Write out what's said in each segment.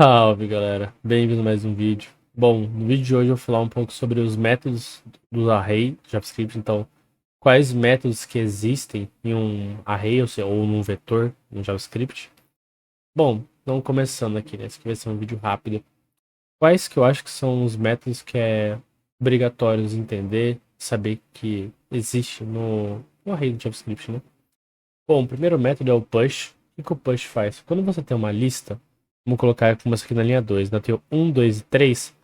Salve galera, bem-vindo a mais um vídeo. Bom, no vídeo de hoje eu vou falar um pouco sobre os métodos do array JavaScript. Então, quais métodos que existem em um array ou num vetor no JavaScript. Bom, então começando aqui, né? Esse aqui vai ser um vídeo rápido. Quais que eu acho que são os métodos que é obrigatórios entender, saber que existe no array do JavaScript, né? Bom, o primeiro método é o push. O que o push faz? Quando você tem uma lista, vamos colocar como essa aqui na linha 2, eu tenho 1, 2 e 3.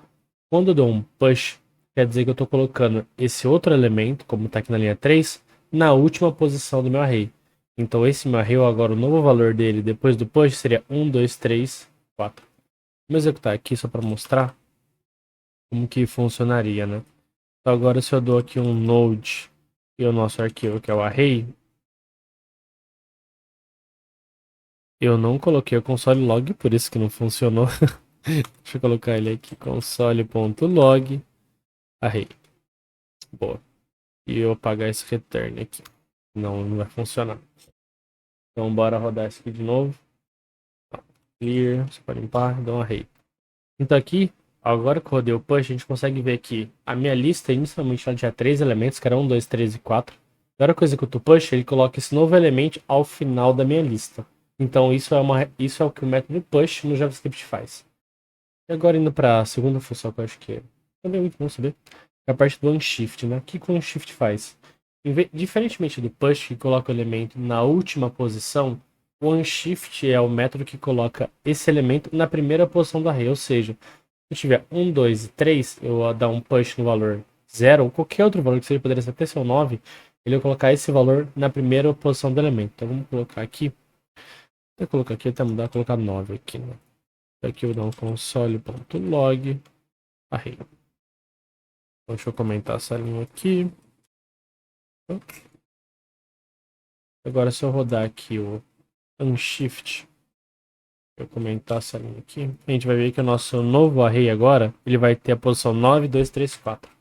Quando eu dou um push, quer dizer que eu estou colocando esse outro elemento, como está aqui na linha 3, na última posição do meu array. Então esse meu array, agora o novo valor dele depois do push seria 1, 2, 3, 4. Vou executar aqui só para mostrar como que funcionaria, né? Então agora se eu dou aqui um node e o nosso arquivo que é o array, eu não coloquei o console log, por isso que não funcionou. Deixa eu colocar ele aqui, console.log array. Boa. E eu apagar esse return aqui. Não vai funcionar. Então bora rodar isso aqui de novo. Clear, só para limpar, dá um array. Então aqui, agora que eu rodei o push, a gente consegue ver que a minha lista inicialmente ela tinha 3 elementos, que era 1, 2, 3 e 4. Agora que eu executo o push, ele coloca esse novo elemento ao final da minha lista. Então isso é o que o método push no JavaScript faz. E agora indo para a segunda função que eu acho que também é muito bom saber, é a parte do unshift, né? O que o unshift faz? Diferentemente do push, que coloca o elemento na última posição, o unshift é o método que coloca esse elemento na primeira posição do array. Ou seja, se eu tiver 1, 2 e 3, eu vou dar um push no valor 0, ou qualquer outro valor que seja, poderia ser até ser o 9, ele vai colocar esse valor na primeira posição do elemento. Então vamos colocar aqui. Vou colocar aqui até mudar, colocar 9 aqui, né? Aqui eu vou dar um console.log array. Então, deixa eu comentar essa linha aqui. Agora se eu rodar aqui o unshift, eu comentar essa linha aqui, a gente vai ver que o nosso novo array agora, ele vai ter a posição 9, 2, 3, 4.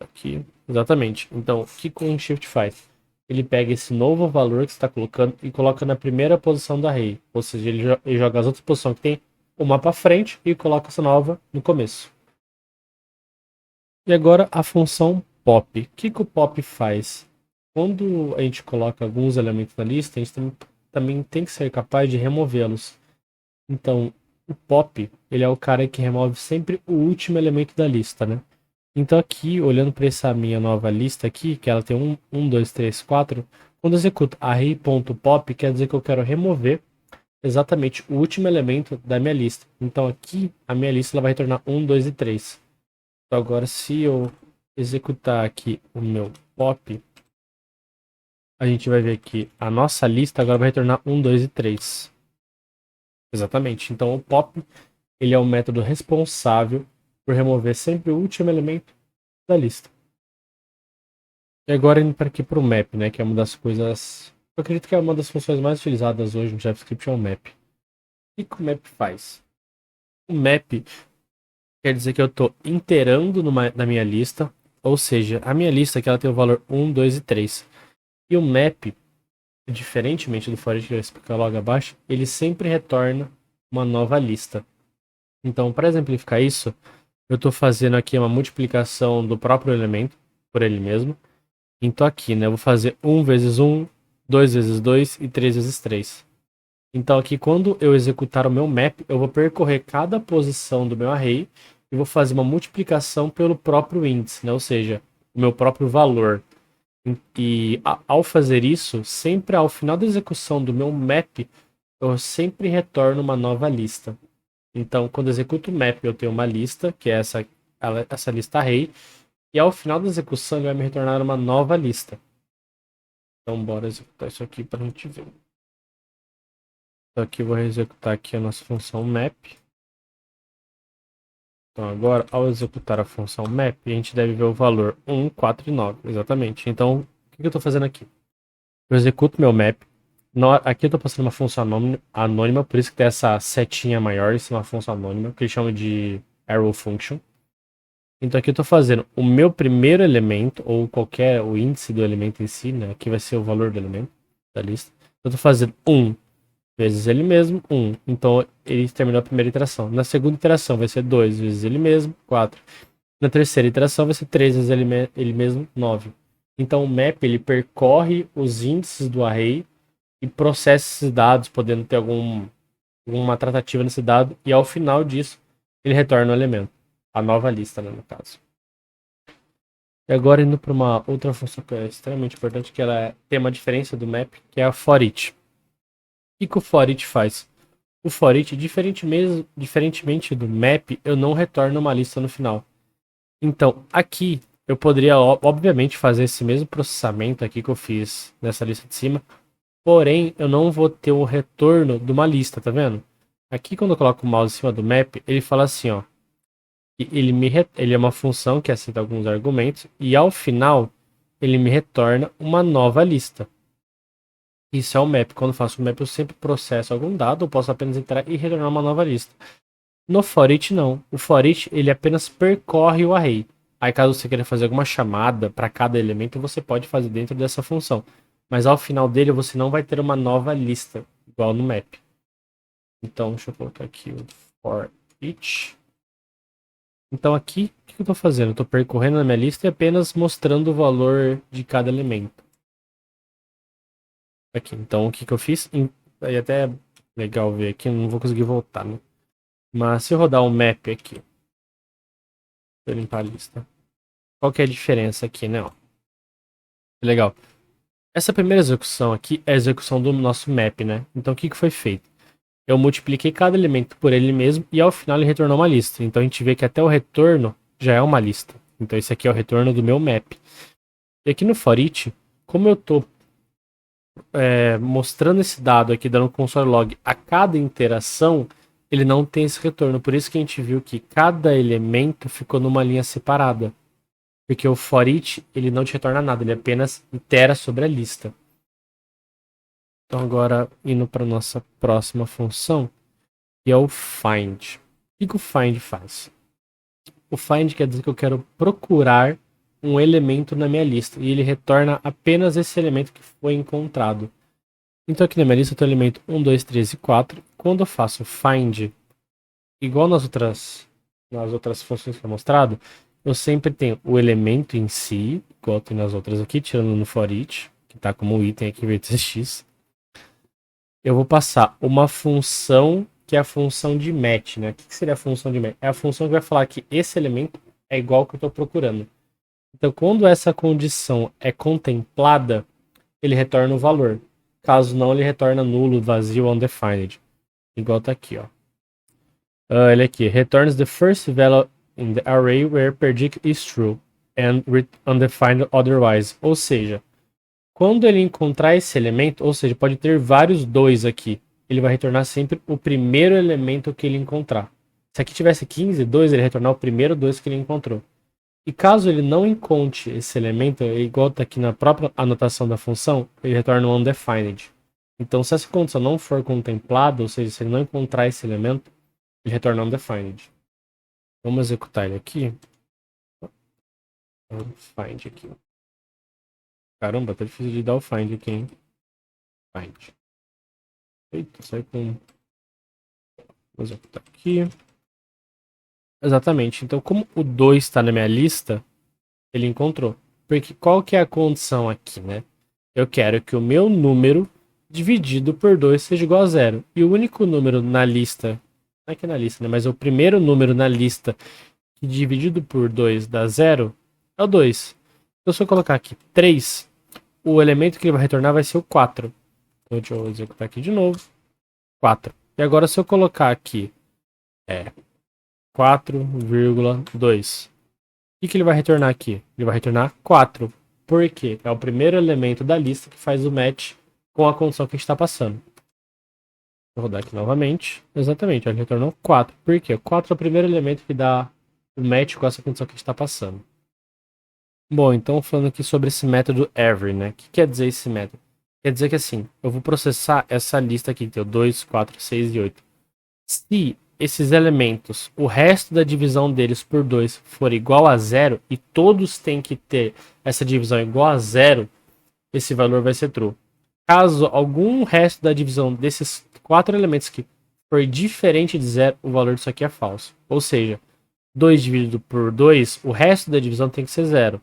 Aqui, exatamente. Então, o que o unshift faz? Ele pega esse novo valor que você está colocando e coloca na primeira posição do array. Ou seja, ele joga as outras posições que tem uma para frente e coloca essa nova no começo. E agora a função pop. O que o pop faz? Quando a gente coloca alguns elementos na lista, a gente também tem que ser capaz de removê-los. Então, o pop, ele é o cara que remove sempre o último elemento da lista, né? Então aqui, olhando para essa minha nova lista aqui, que ela tem 1, 2, 3, 4, quando eu executo array.pop, quer dizer que eu quero remover exatamente o último elemento da minha lista. Então aqui, a minha lista ela vai retornar 1, 2 e 3. Então agora, se eu executar aqui o meu pop, a gente vai ver que a nossa lista agora vai retornar 1, 2 e 3. Exatamente. Então o pop, ele é o método responsável por remover sempre o último elemento da lista. E agora indo para aqui para o map, né, que é uma das coisas... Eu acredito que é uma das funções mais utilizadas hoje no JavaScript é o map. O que o map faz? O map quer dizer que eu estou iterando na minha lista, ou seja, a minha lista aqui ela tem o valor 1, 2 e 3. E o map, diferentemente do for each que eu explicar logo abaixo, ele sempre retorna uma nova lista. Então, para exemplificar isso, eu estou fazendo aqui uma multiplicação do próprio elemento por ele mesmo. Então aqui, né, eu vou fazer 1 vezes 1, 2 vezes 2 e 3 vezes 3. Então aqui, quando eu executar o meu map, eu vou percorrer cada posição do meu array e vou fazer uma multiplicação pelo próprio índice, né? Ou seja, o meu próprio valor. E ao fazer isso, sempre ao final da execução do meu map, eu sempre retorno uma nova lista. Então, quando eu executo o map, eu tenho uma lista, que é essa lista array, e ao final da execução ele vai me retornar uma nova lista. Então, bora executar isso aqui para a gente ver. Então, aqui eu vou executar aqui a nossa função map. Então, agora, ao executar a função map, a gente deve ver o valor 1, 4 e 9, exatamente. Então, o que eu estou fazendo aqui? Eu executo meu map. Aqui eu estou passando uma função anônima, por isso que tem essa setinha maior, isso é uma função anônima, que eles chamam de arrow function. Então aqui eu estou fazendo o meu primeiro elemento, ou o índice do elemento em si, né? Aqui vai ser o valor do elemento da lista. Eu estou fazendo 1 vezes ele mesmo, 1. Então ele terminou a primeira iteração. Na segunda iteração vai ser 2 vezes ele mesmo, 4. Na terceira iteração vai ser 3 vezes ele mesmo, 9. Então o map ele percorre os índices do array e processa esses dados, podendo ter alguma tratativa nesse dado, e ao final disso ele retorna o elemento, a nova lista, né, no caso. E agora indo para uma outra função que é extremamente importante, que ela tem uma diferença do map, que é a foreach. O que o foreach faz? O foreach, diferentemente do map, eu não retorno uma lista no final. Então, aqui eu poderia, obviamente, fazer esse mesmo processamento aqui que eu fiz nessa lista de cima, porém, eu não vou ter o retorno de uma lista, tá vendo? Aqui, quando eu coloco o mouse em cima do map, ele fala assim, ó. Ele é uma função que aceita alguns argumentos, e ao final, ele me retorna uma nova lista. Isso é o map. Quando eu faço o map, eu sempre processo algum dado, eu posso apenas entrar e retornar uma nova lista. No foreach, não. O foreach, ele apenas percorre o array. Aí, caso você queira fazer alguma chamada para cada elemento, você pode fazer dentro dessa função. Mas ao final dele, você não vai ter uma nova lista, igual no map. Então, deixa eu colocar aqui o foreach. Então aqui, o que eu estou fazendo? Eu estou percorrendo na minha lista e apenas mostrando o valor de cada elemento. Aqui, então o que eu fiz? Aí até é legal ver aqui, não vou conseguir voltar, né? Mas se eu rodar um map aqui, deixa eu limpar a lista. Qual que é a diferença aqui, né? Ó. Legal. Essa primeira execução aqui é a execução do nosso map, né? Então o que foi feito? Eu multipliquei cada elemento por ele mesmo e ao final ele retornou uma lista. Então a gente vê que até o retorno já é uma lista. Então esse aqui é o retorno do meu map. E aqui no foreach, como eu estou mostrando esse dado aqui, dando console log a cada interação, ele não tem esse retorno. Por isso que a gente viu que cada elemento ficou numa linha separada. Porque o foreach, ele não te retorna nada, ele apenas itera sobre a lista. Então agora, indo para a nossa próxima função, que é o find. O que o find faz? O find quer dizer que eu quero procurar um elemento na minha lista, e ele retorna apenas esse elemento que foi encontrado. Então aqui na minha lista eu tenho o elemento 1, 2, 3 e 4. Quando eu faço find, igual nas outras funções que é mostrado, eu sempre tenho o elemento em si, igual tem nas outras aqui, tirando no foreach, que está como item aqui, vértice x. Eu vou passar uma função que é a função de match, né? O que seria a função de match? É a função que vai falar que esse elemento é igual ao que eu estou procurando. Então, quando essa condição é contemplada, ele retorna o valor. Caso não, ele retorna nulo, vazio, undefined. Igual tá aqui, ó. Ele aqui, returns the first value in the array where predict is true and undefined otherwise. Ou seja, quando ele encontrar esse elemento, ou seja, pode ter vários 2 aqui, ele vai retornar sempre o primeiro elemento que ele encontrar. Se aqui tivesse 15, 2, ele vai retornar o primeiro 2 que ele encontrou. E caso ele não encontre esse elemento, igual está aqui na própria anotação da função, ele retorna um undefined. Então, se essa condição não for contemplada, ou seja, se ele não encontrar esse elemento, ele retorna undefined. Vamos executar ele aqui. Find aqui. Caramba, tá difícil de dar o find aqui, hein? Find. Eita, sai com... Vou executar aqui. Exatamente. Então, como o 2 está na minha lista, ele encontrou. Porque qual que é a condição aqui, né? Eu quero que o meu número dividido por 2 seja igual a 0. E o único número na lista, não é que na lista, né? Mas o primeiro número na lista que dividido por 2 dá 0 é o 2. Então, se eu colocar aqui 3, o elemento que ele vai retornar vai ser o 4. Então, deixa eu executar aqui de novo. 4. E agora, se eu colocar aqui 4,2. O que ele vai retornar aqui? Ele vai retornar 4. Por quê? É o primeiro elemento da lista que faz o match com a condição que a gente está passando. Vou rodar aqui novamente. Exatamente, ele retornou 4. Por quê? 4 é o primeiro elemento que dá o match com essa condição que a gente está passando. Bom, então falando aqui sobre esse método every, né? O que quer dizer esse método? Quer dizer que assim, eu vou processar essa lista aqui, que tem o 2, 4, 6 e 8. Se esses elementos, o resto da divisão deles por 2 for igual a 0, e todos têm que ter essa divisão igual a 0, esse valor vai ser true. Caso algum resto da divisão desses 4 elementos aqui for diferente de 0, o valor disso aqui é falso. Ou seja, 2 dividido por 2, o resto da divisão tem que ser 0.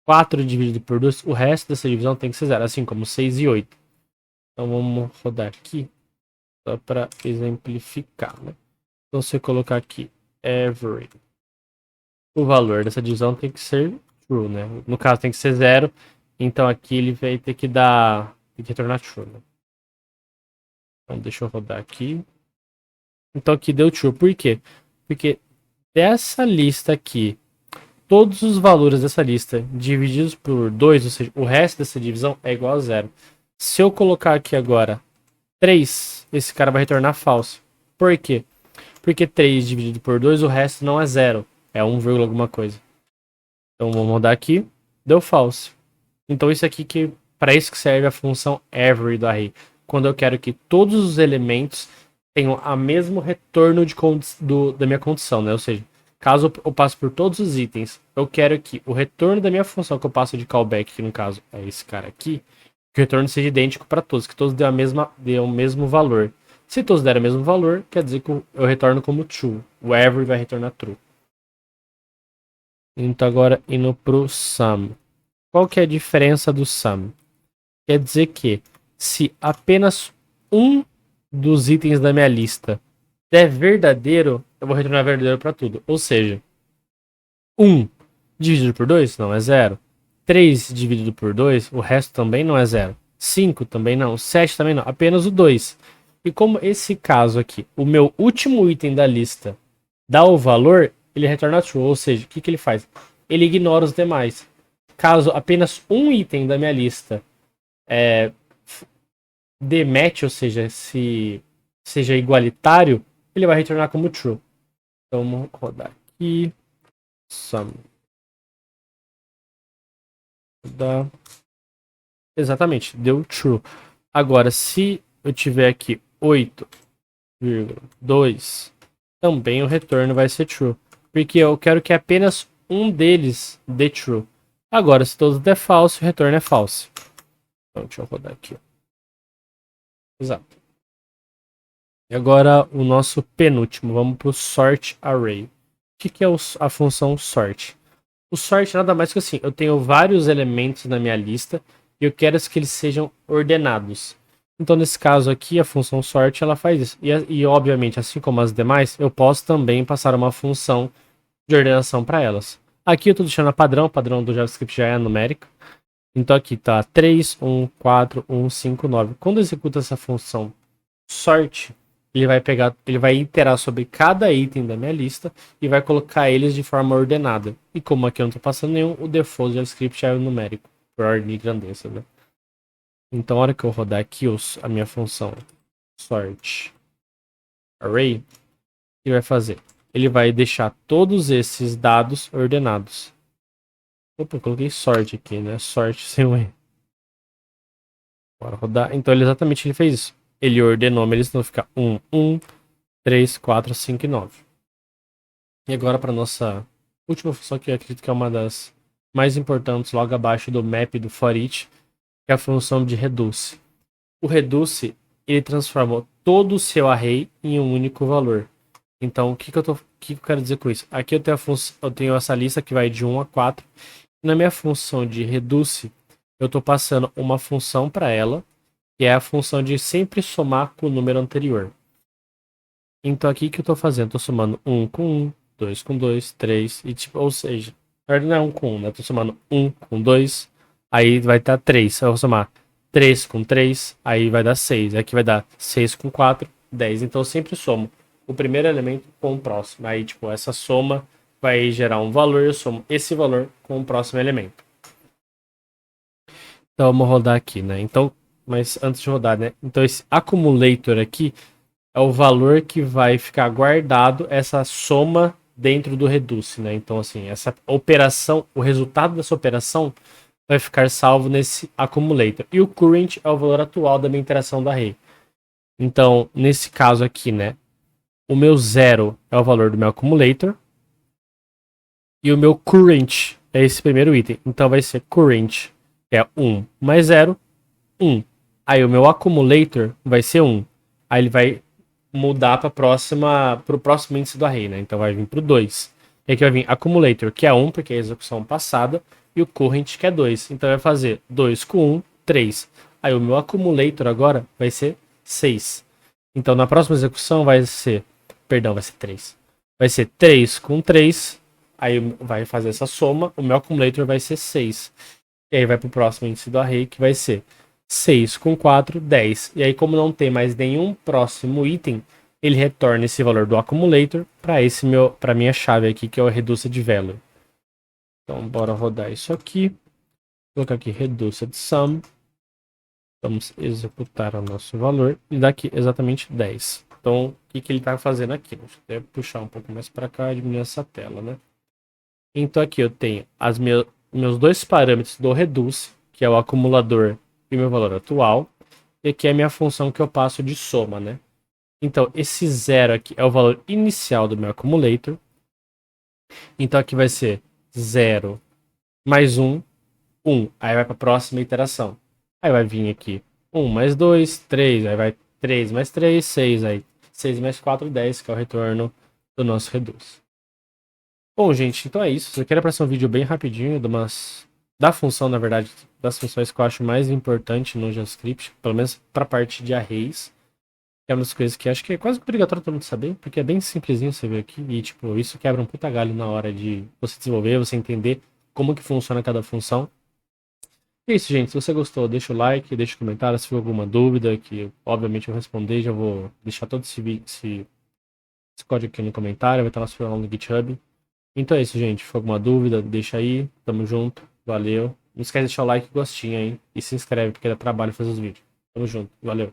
4 dividido por 2, o resto dessa divisão tem que ser 0, assim como 6 e 8. Então vamos rodar aqui, só para exemplificar, né? Então se eu colocar aqui every, o valor dessa divisão tem que ser true, né? No caso tem que ser 0, então aqui ele vai ter que dar, tem que retornar true, né? Então deixa eu rodar aqui. Então aqui deu true, por quê? Porque dessa lista aqui, todos os valores dessa lista divididos por 2, ou seja, o resto dessa divisão é igual a 0. Se eu colocar aqui agora 3, esse cara vai retornar falso. Por quê? Porque 3 dividido por 2, o resto não é 0. É 1, alguma coisa. Então vamos mudar aqui. Deu false. Então isso aqui que para isso que serve a função every do array. Quando eu quero que todos os elementos tenham o mesmo retorno da minha condição, né? Ou seja, caso eu passe por todos os itens, eu quero que o retorno da minha função que eu passo de callback, que no caso é esse cara aqui, que o retorno seja idêntico para todos, que todos dêem o mesmo valor. Se todos derem o mesmo valor, quer dizer que eu retorno como true. O every vai retornar true. Então agora indo pro sum. Qual que é a diferença do sum? Quer dizer que se apenas um dos itens da minha lista é verdadeiro, eu vou retornar verdadeiro para tudo. Ou seja, 1 dividido por 2 não é 0. 3 dividido por 2, o resto também não é 0. 5 também não. 7 também não. Apenas o 2. E como esse caso aqui, o meu último item da lista dá o valor, ele retorna true. Ou seja, o que ele faz? Ele ignora os demais. Caso apenas um item da minha lista dê match, ou seja, se seja igualitário, ele vai retornar como true. Então vamos rodar aqui. Sum. Exatamente, deu true. Agora, se eu tiver aqui 8,2, também o retorno vai ser true. Porque eu quero que apenas um deles dê true. Agora, se todos der false, o retorno é false. Então, deixa eu rodar aqui. Exato. E agora o nosso penúltimo. Vamos para o sort array. O que é a função sort? O sort nada mais que assim. Eu tenho vários elementos na minha lista e eu quero que eles sejam ordenados. Então, nesse caso aqui, a função sort ela faz isso. E obviamente, assim como as demais, eu posso também passar uma função de ordenação para elas. Aqui eu estou deixando a padrão. O padrão do JavaScript já é numérico. Então aqui tá 3, 1, 4, 1, 5, 9. Quando executa essa função sort, ele vai iterar sobre cada item da minha lista e vai colocar eles de forma ordenada. E como aqui eu não estou passando nenhum, o default do JavaScript é o numérico, por ordem de grandeza, né? Então, a hora que eu rodar aqui a minha função sort array, o que ele vai fazer? Ele vai deixar todos esses dados ordenados. Opa, eu coloquei sort aqui, né? Sort sem um E. Bora rodar. Então, ele fez isso. Ele ordenou, mas eles vão ficar 1, 1, 3, 4, 5 e 9. E agora para nossa última função, que eu acredito que é uma das mais importantes, logo abaixo do map do for each, que é a função de reduce. O reduce, ele transformou todo o seu array em um único valor. Então, o que eu quero dizer com isso? Aqui eu tenho essa lista que vai de 1 a 4. Na minha função de reduce, eu estou passando uma função para ela, que é a função de sempre somar com o número anterior. Então aqui que eu estou fazendo? Estou somando 1 com 1, 2 com 2, 3, ou seja, na verdade não é 1 com 1, né? Estou somando 1 com 2, aí vai dar 3. Eu vou somar 3 com 3, aí vai dar 6. Aqui vai dar 6 com 4, 10. Então eu sempre somo o primeiro elemento com o próximo. Aí, essa soma vai gerar um valor, eu somo esse valor com o próximo elemento. Então vamos rodar aqui, né? Então, mas antes de rodar, né? Então esse accumulator aqui é o valor que vai ficar guardado essa soma dentro do reduce, né? Então assim, essa operação, o resultado dessa operação vai ficar salvo nesse accumulator. E o current é o valor atual da minha interação do array. Então, nesse caso aqui, né? O meu 0 é o valor do meu accumulator. E o meu current é esse primeiro item. Então vai ser current, que é 1 mais 0, 1. Aí o meu accumulator vai ser 1. Aí ele vai mudar para pro próximo índice do array, né? Então vai vir pro 2. E aqui vai vir accumulator, que é 1, porque é a execução passada, e o current, que é 2. Então vai fazer 2 com 1, 3. Aí o meu accumulator agora vai ser 6. Então na próxima execução vai ser, perdão, vai ser 3. Vai ser 3 com 3, aí vai fazer essa soma, o meu accumulator vai ser 6. E aí vai pro próximo índice do array, que vai ser 6 com 4, 10. E aí, como não tem mais nenhum próximo item, ele retorna esse valor do accumulator para minha chave aqui, que é o reduced value. Então, bora rodar isso aqui. Vou colocar aqui reduced sum. Vamos executar o nosso valor e dá aqui exatamente 10. Então, o que ele está fazendo aqui? Deixa eu até puxar um pouco mais para cá e diminuir essa tela, né? Então, aqui eu tenho meus dois parâmetros do reduce, que é o acumulador e o meu valor atual. E aqui é a minha função que eu passo de soma, né? Então, esse 0 aqui é o valor inicial do meu accumulator. Então, aqui vai ser 0 mais 1, 1. Aí vai para a próxima iteração. Aí vai vir aqui 1 mais 2, 3. Aí vai 3 mais 3, 6. Aí 6 mais 4, 10, que é o retorno do nosso reduce. Bom, gente, então é isso. Eu quero passar um vídeo bem rapidinho da função, na verdade, das funções que eu acho mais importante no JavaScript, pelo menos para a parte de arrays. Que é uma das coisas que acho que é quase obrigatório todo mundo saber, porque é bem simplesinho você ver aqui. E, tipo, isso quebra um puta galho na hora de você desenvolver, você entender como que funciona cada função. É isso, gente. Se você gostou, deixa o like, deixa o comentário se for alguma dúvida, que obviamente eu vou responder. Já vou deixar todo esse código aqui no comentário, vai estar nosso canal no GitHub. Então é isso, gente. Se for alguma dúvida, deixa aí. Tamo junto. Valeu. Não esquece de deixar o like e gostinho, hein? E se inscreve, porque dá trabalho fazer os vídeos. Tamo junto. Valeu.